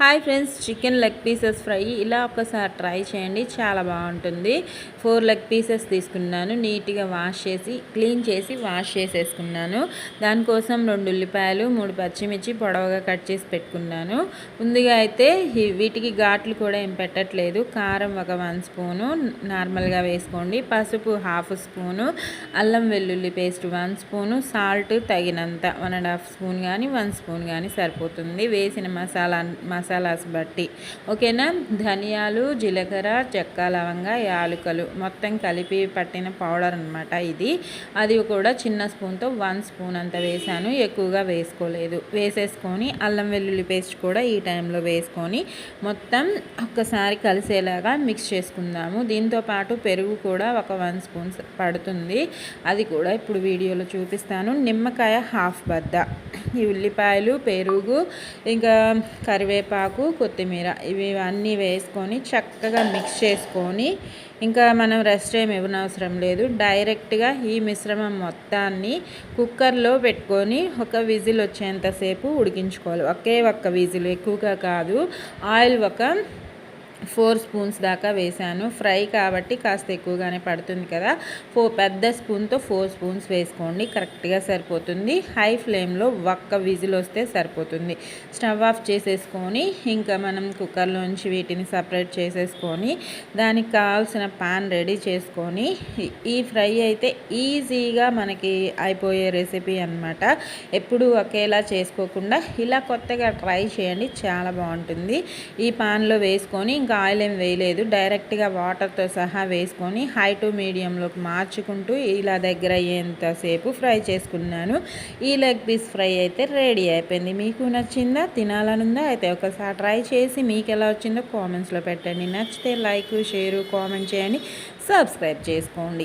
Hi friends, chicken leg pieces fry ఇలా ఒకసారి try చేయండి, చాలా బాగుంటుంది. 4 లెగ్ పీసెస్ తీసుకున్నాను, నీట్గా వాష్ చేసి క్లీన్ చేసి వాష్ చేసేసుకున్నాను. దానికోసం 2 ఉల్లిపాయలు 3 పచ్చిమిర్చి పొడవుగా కట్ చేసి పెట్టుకున్నాను. ముందుగా అయితే వీటికి ఘాట్లు కూడా ఏం పెట్టట్లేదు. కారం ఒక 1 స్పూను నార్మల్గా వేసుకోండి, పసుపు 1/2 స్పూను, అల్లం వెల్లుల్లి పేస్ట్ 1 స్పూను, సాల్ట్ తగినంత 1.5 స్పూన్ కానీ 1 స్పూన్ కానీ సరిపోతుంది. వేసిన మసాలాస్ బట్టి ఓకేనా. ధనియాలు, జీలకర్ర, చెక్క, లవంగ, యాలకులు మొత్తం కలిపి పట్టిన పౌడర్ అనమాట ఇది. అది కూడా చిన్న స్పూన్తో 1 స్పూన్ అంత వేసాను, ఎక్కువగా వేసుకోలేదు. వేసేసుకొని అల్లం వెల్లుల్లి పేస్ట్ కూడా ఈ టైంలో వేసుకొని మొత్తం ఒక్కసారి కలిసేలాగా మిక్స్ చేసుకుందాము. దీంతోపాటు పెరుగు కూడా ఒక 1 స్పూన్ పడుతుంది, అది కూడా ఇప్పుడు వీడియోలో చూపిస్తాను. నిమ్మకాయ 1/2 బద్ద, ఈ ఉల్లిపాయలు, పెరుగు, ఇంకా కరివేపాకు, కొత్తిమీర ఇవి అన్నీ వేసుకొని చక్కగా మిక్స్ చేసుకొని, ఇంకా మనం రెస్ట్ ఏమి ఇవ్వనవసరం లేదు. డైరెక్ట్గా ఈ మిశ్రమం మొత్తాన్ని కుక్కర్లో పెట్టుకొని ఒక విజిల్ వచ్చేంతసేపు ఉడికించుకోవాలి. ఒక్క విజిల్, ఎక్కువగా కాదు. ఆయిల్ ఒక 4 స్పూన్స్ దాకా వేసాను. ఫ్రై కాబట్టి కాస్త ఎక్కువగానే పడుతుంది కదా. పెద్ద స్పూన్తో 4 స్పూన్స్ వేసుకోండి, కరెక్ట్గా సరిపోతుంది. హై ఫ్లేమ్లో ఒక్క విజిల్ వస్తే సరిపోతుంది. స్టవ్ ఆఫ్ చేసేసుకొని ఇంకా మనం కుక్కర్లోంచి వీటిని సపరేట్ చేసేసుకొని దానికి కావాల్సిన పాన్ రెడీ చేసుకొని, ఈ ఫ్రై అయితే ఈజీగా మనకి అయిపోయే రెసిపీ అనమాట. ఎప్పుడు ఒకేలా చేసుకోకుండా ఇలా కొత్తగా ట్రై చేయండి, చాలా బాగుంటుంది. ఈ పాన్లో వేసుకొని ఇంకా ఆయిల్ ఏం వేయలేదు, డైరెక్ట్గా వాటర్తో సహా వేసుకొని హై టు మీడియంలోకి మార్చుకుంటూ ఇలా దగ్గర అయ్యేంతసేపు ఫ్రై చేసుకున్నాను. ఈ లెగ్ పీస్ ఫ్రై అయితే రెడీ అయిపోయింది. మీకు నచ్చిందా, తినాలనుందా? అయితే ఒకసారి ట్రై చేసి మీకు ఎలా వచ్చిందో కామెంట్స్లో పెట్టండి. నచ్చితే లైక్, షేరు, కామెంట్ చేయండి, సబ్స్క్రైబ్ చేసుకోండి.